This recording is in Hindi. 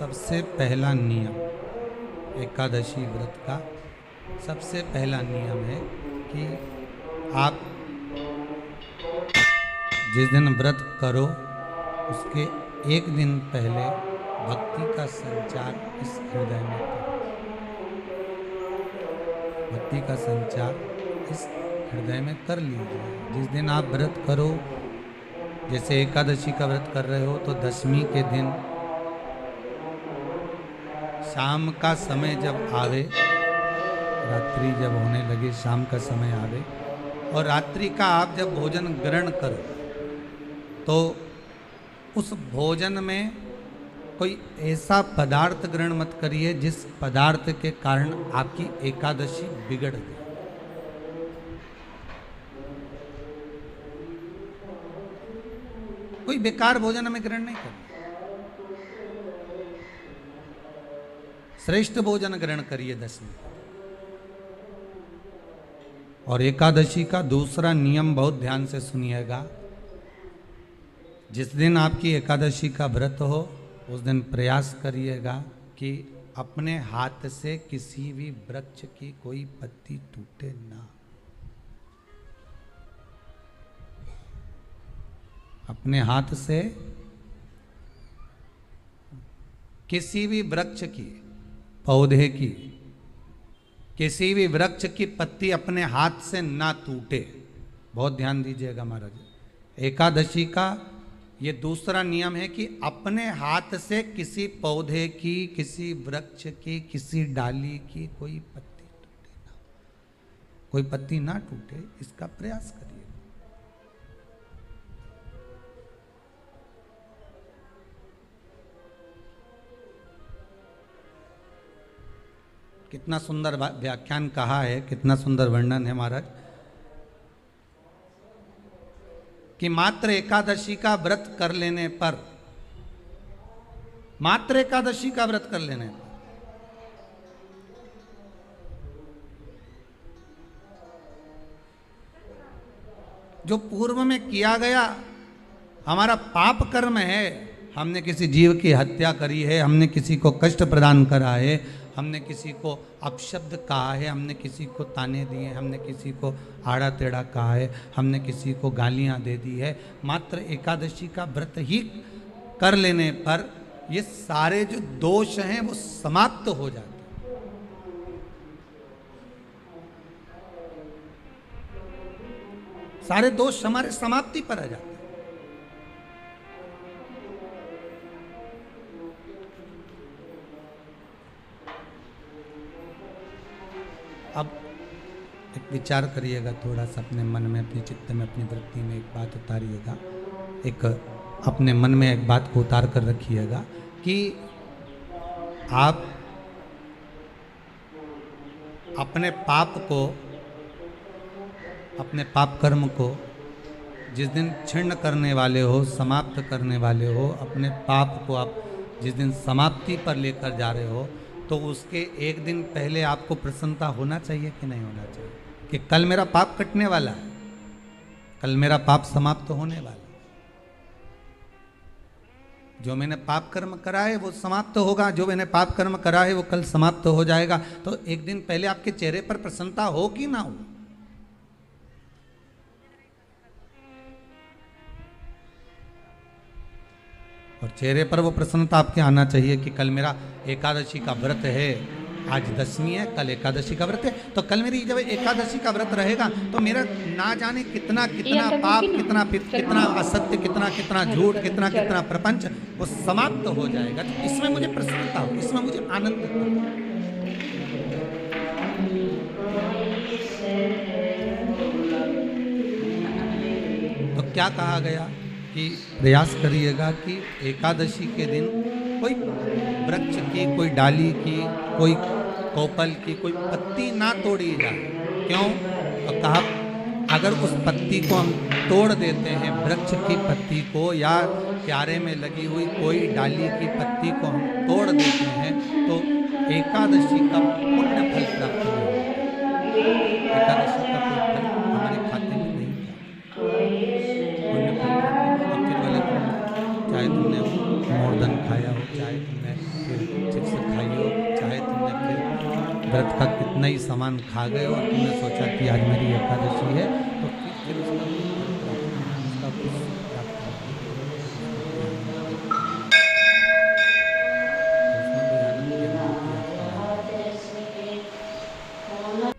सबसे पहला नियम एकादशी व्रत का सबसे पहला नियम है कि आप जिस दिन व्रत करो उसके एक दिन पहले भक्ति का संचार इस हृदय में करो। भक्ति का संचार इस हृदय में कर लीजिए। जिस दिन आप व्रत करो, जैसे एकादशी का व्रत कर रहे हो तो दशमी के दिन शाम का समय जब आवे, रात्रि जब होने लगे, शाम का समय आवे और रात्रि का आप जब भोजन ग्रहण करो तो उस भोजन में कोई ऐसा पदार्थ ग्रहण मत करिए जिस पदार्थ के कारण आपकी एकादशी बिगड़ गई। कोई बेकार भोजन में ग्रहण नहीं करना, श्रेष्ठ भोजन ग्रहण करिए दशमी। और एकादशी का दूसरा नियम बहुत ध्यान से सुनिएगा। जिस दिन आपकी एकादशी का व्रत हो उस दिन प्रयास करिएगा कि अपने हाथ से किसी भी वृक्ष की कोई पत्ती टूटे ना। अपने हाथ से किसी भी वृक्ष की, पौधे की, किसी भी वृक्ष की पत्ती अपने हाथ से ना टूटे। बहुत ध्यान दीजिएगा महाराज। एकादशी का ये दूसरा नियम है कि अपने हाथ से किसी पौधे की, किसी वृक्ष की, किसी डाली की कोई पत्ती टूटे ना, कोई पत्ती ना टूटे, इसका प्रयास करिए। कितना सुंदर व्याख्यान कहा है, कितना सुंदर वर्णन है महाराज कि मात्र एकादशी का व्रत कर लेने पर, मात्र एकादशी का व्रत कर लेने पर जो पूर्व में किया गया हमारा पाप कर्म है, हमने किसी जीव की हत्या करी है, हमने किसी को कष्ट प्रदान करा है, हमने किसी को अपशब्द कहा है, हमने किसी को ताने दिए, हमने किसी को आड़ा टेढ़ा कहा है, हमने किसी को गालियां दे दी है, मात्र एकादशी का व्रत ही कर लेने पर ये सारे जो दोष हैं वो समाप्त हो जाते हैं। सारे दोष हमारे समाप्ति पर आ जाते हैं। अब एक विचार करिएगा थोड़ा सा अपने मन में, अपने चित्त में, अपनी वृत्ति में एक बात उतारिएगा। एक अपने मन में एक बात को उतार कर रखिएगा कि आप अपने पाप को, अपने पाप कर्म को जिस दिन क्षीण करने वाले हो, समाप्त करने वाले हो, अपने पाप को आप जिस दिन समाप्ति पर लेकर जा रहे हो तो उसके एक दिन पहले आपको प्रसन्नता होना चाहिए कि नहीं होना चाहिए कि कल मेरा पाप कटने वाला है, कल मेरा पाप समाप्त होने वाला है, जो मैंने पाप कर्म करा है वो समाप्त होगा, जो मैंने पाप कर्म करा है वो कल समाप्त हो जाएगा। तो एक दिन पहले आपके चेहरे पर प्रसन्नता हो कि ना हो? और चेहरे पर वो प्रसन्नता आपके आना चाहिए कि कल मेरा एकादशी का व्रत है, आज दशमी है, कल एकादशी का व्रत है, तो कल मेरी जब एकादशी का व्रत रहेगा तो मेरा ना जाने कितना कितना पाप, कितना असत्य, कितना झूठ, कितना प्रपंच वो समाप्त हो जाएगा। तो इसमें मुझे प्रसन्नता हो, इसमें मुझे आनंद हो। तो क्या कहा गया कि प्रयास करिएगा कि एकादशी के दिन कोई वृक्ष की, कोई डाली की, कोई कोपल की कोई पत्ती ना तोड़ी जाए। क्यों? तो कहा अगर उस पत्ती को हम तोड़ देते हैं, वृक्ष की पत्ती को या क्यारे में लगी हुई कोई डाली की पत्ती को हम तोड़ देते हैं तो एकादशी का पुण्य फल प्राप्त नहीं होगा। एकादशी का कोई फल हमारे खाते में नहीं जाता। पुण्य फल चाहे तुमने मोरधन खाया हो, चाहे तुमने व्रत का कितना ही सामान खा गए और तुमने सोचा कि आज मेरी एकादशी है, तो फिर उसका